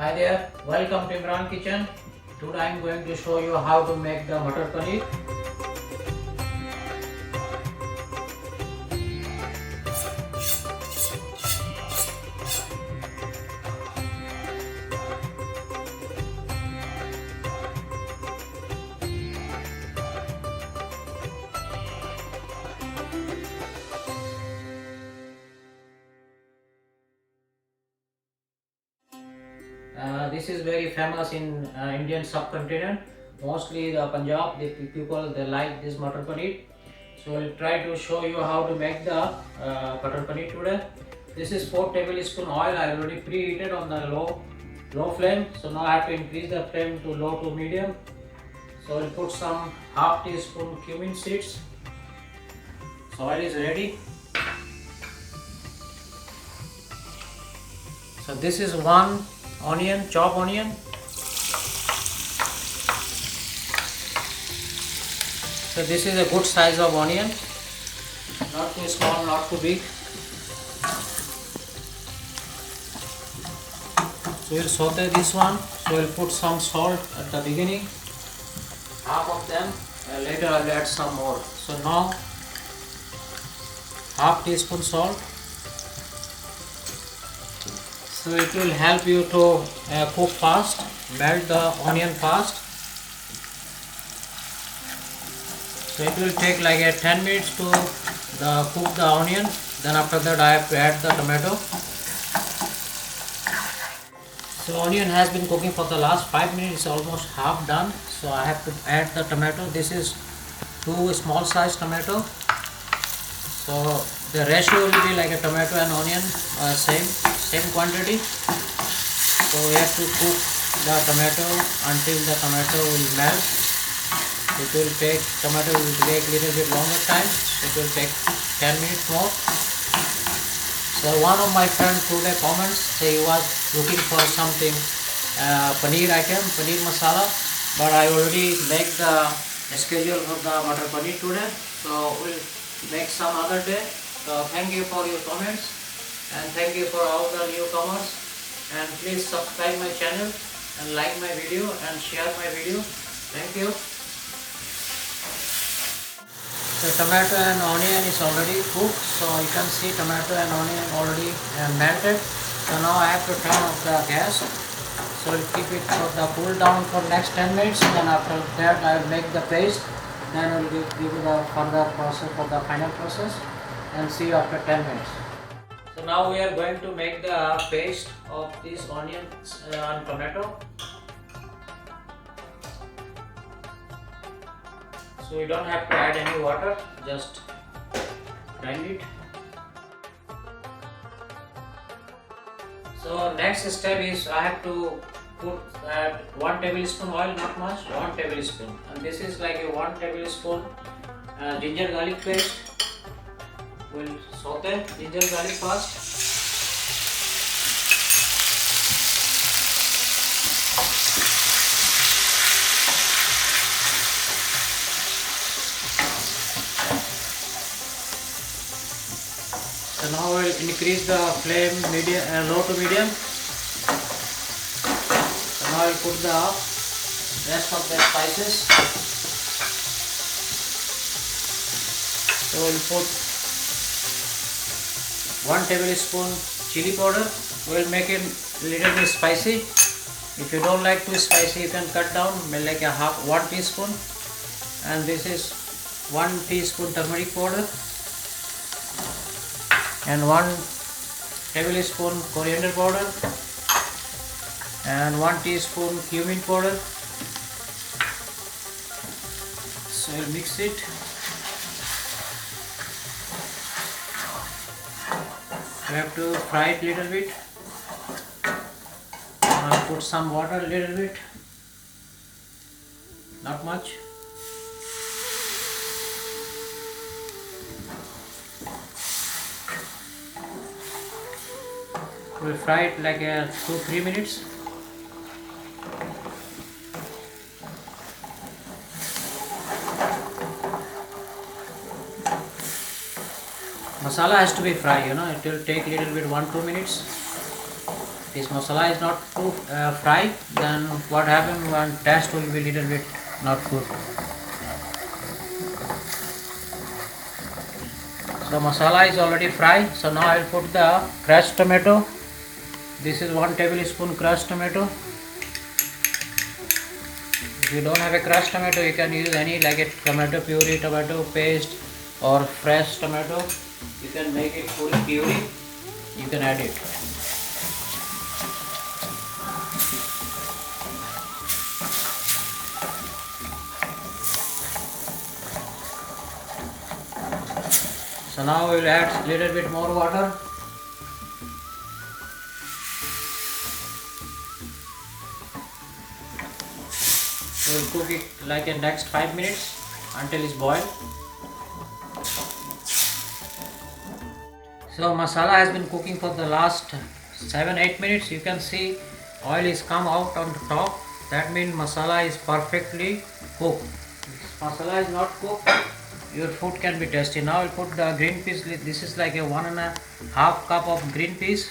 Hi there, welcome to Imran Kitchen. Today I am going to show you how to make the Matar Paneer. This is very famous in Indian subcontinent. Mostly the Punjab, the people they like this Matar Paneer. So I'll try to show you how to make the Matar Paneer today. This is 4 tablespoon oil. I already preheated on the low flame. So now I have to increase the flame to low to medium. So I'll put some half teaspoon cumin seeds. So oil is ready. So this is one onion, chopped onion. So this is a good size of onion, not too small, not too big. So we'll saute this one. So we'll put some salt at the beginning, half of them. Later I'll add some more. So now half teaspoon salt. So it will help you to cook fast, melt the onion fast. So it will take like 10 minutes to cook the onion. Then after that I have to add the tomato. So onion has been cooking for the last 5 minutes, it's almost half done. So I have to add the tomato. This is 2 small size tomato. So the ratio will be like a tomato and onion, same quantity. So we have to cook the tomato until the tomato will melt. Tomato will take little bit longer time. It will take 10 minutes more. So one of my friends today comments, he was looking for something paneer item, paneer masala, but I already make the schedule for the Matar Paneer today. So we'll make some other day. So thank you for your comments and thank you for all the newcomers, and please subscribe my channel and like my video and share my video. Thank you. The tomato and onion is already cooked, so you can see tomato and onion already melted. So now I have to turn off the gas. So I'll keep it for the cool down for next 10 minutes. Then after that I will make the paste. Then I will give you the further process for the final process, and see you after 10 minutes. So now we are going to make the paste of these onions and tomato. So you don't have to add any water, just grind it. So next step is I have to put 1 tablespoon oil, not much, 1 tablespoon. And this is like a 1 tablespoon ginger garlic paste. We'll saute ginger garlic first. So now we'll increase the flame low to medium. So now I'll put the rest of the spices. So we'll put 1 tablespoon chili powder. We'll make it little bit spicy. If you don't like too spicy, you can cut down, like a 1 teaspoon. And this is 1 teaspoon turmeric powder and 1 tablespoon coriander powder and 1 teaspoon cumin powder. So I'll mix it. You have to fry it little bit. I'll put some water little bit, not much. We'll fry it like 2-3 minutes. Masala has to be fried, it will take little bit 1-2 minutes. this masala is not too fried, then what happens when taste will be little bit not good. So masala is already fried. So now I will put the crushed tomato. This is 1 tablespoon crushed tomato. If you don't have a crushed tomato, you can use any like a tomato puree, tomato paste, or fresh tomato. You can make it full puree. You can add it. So now we will add a little bit more water. We will cook it like in next 5 minutes until it's boiled. So masala has been cooking for the last 7-8 minutes. You can see oil is come out on the top. That means masala is perfectly cooked. If masala is not cooked, your food can be tasty. Now I'll put the green peas. This is like a 1.5 cup of green peas.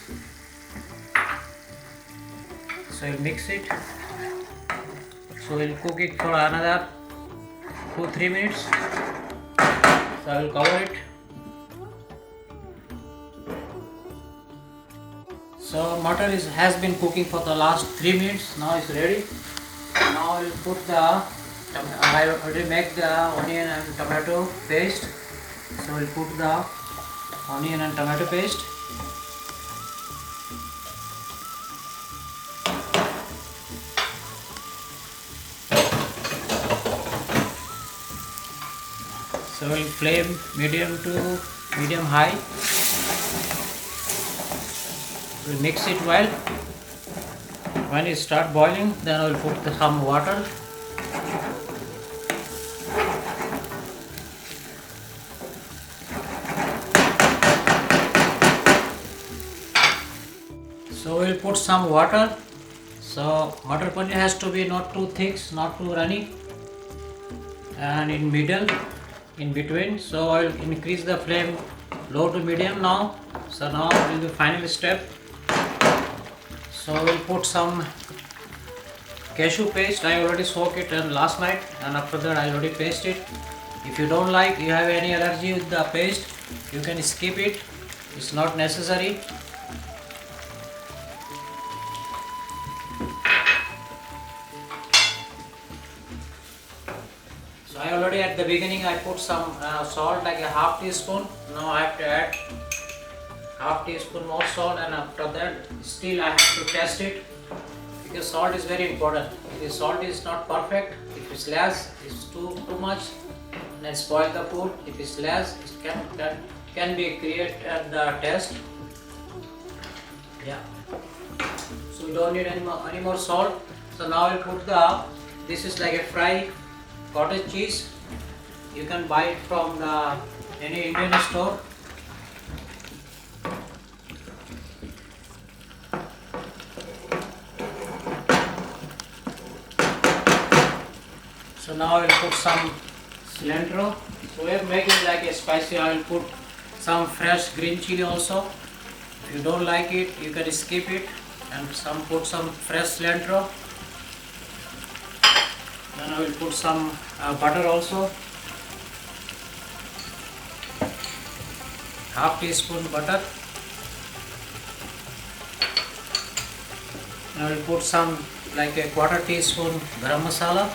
So I'll mix it. So we'll cook it for another 2-3 minutes. So I will cover it. So mutton has been cooking for the last 3 minutes. Now it's ready. Now I will put the, I already make the onion and tomato paste. So we'll put the onion and tomato paste. So we'll flame medium to medium high. We'll mix it well. When it start boiling, then we'll put some water. So we'll put some water. So Matar paneer has to be not too thick, not too runny, and in middle, in between. So I'll increase the flame low to medium now. So now will be the final step. So we'll put some cashew paste. I already soaked it last night, and after that I already paste it. If you don't like, you have any allergy with the paste, you can skip it. It's not necessary. So I already at the beginning I put some salt, like a half teaspoon. Now I have to add half teaspoon more salt, and after that still I have to test it, because salt is very important. If the salt is not perfect, if it's less, it's too much, then spoil the food. If it's less, it can be create the taste. Yeah. So we don't need any more salt. So now I'll put this is like a fried cottage cheese. You can buy it from any Indian store. So now I will put some cilantro. So we are making like a spicy. I will put some fresh green chili also. If you don't like it, you can skip it, and put some fresh cilantro. Then I will put some butter also. Half teaspoon butter. I will put some like a quarter teaspoon garam masala.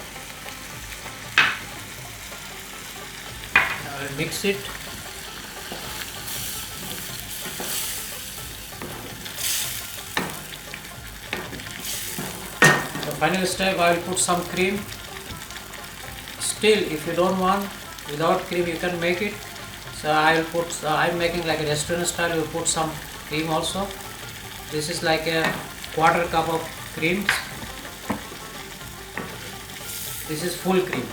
I will mix it. The final step, I will put some cream. Still, if you don't want without cream, you can make it. So I will put. I'm making like a restaurant style. You put some cream also. This is like a quarter cup of cream. This is full cream.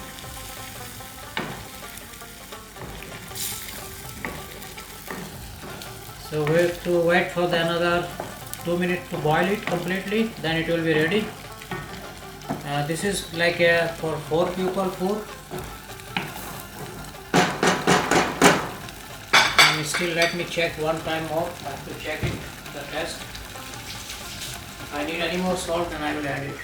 So we have to wait for another 2 minutes to boil it completely. Then it will be ready. This is like a for 4 people food. And still let me check one time more. I have to check it, the test. If I need any more salt, then I will add it.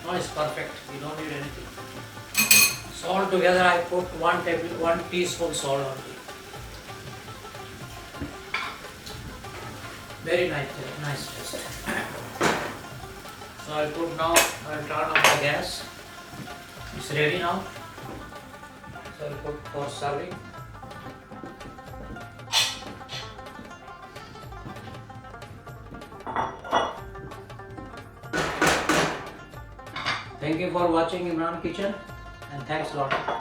No, it's perfect. We don't need anything. So all together I put 1 teaspoon salt only. Very nice taste. So I'll turn off the gas. It's ready now. So I'll put for serving. Thank you for watching Imran Kitchen, and thanks a lot.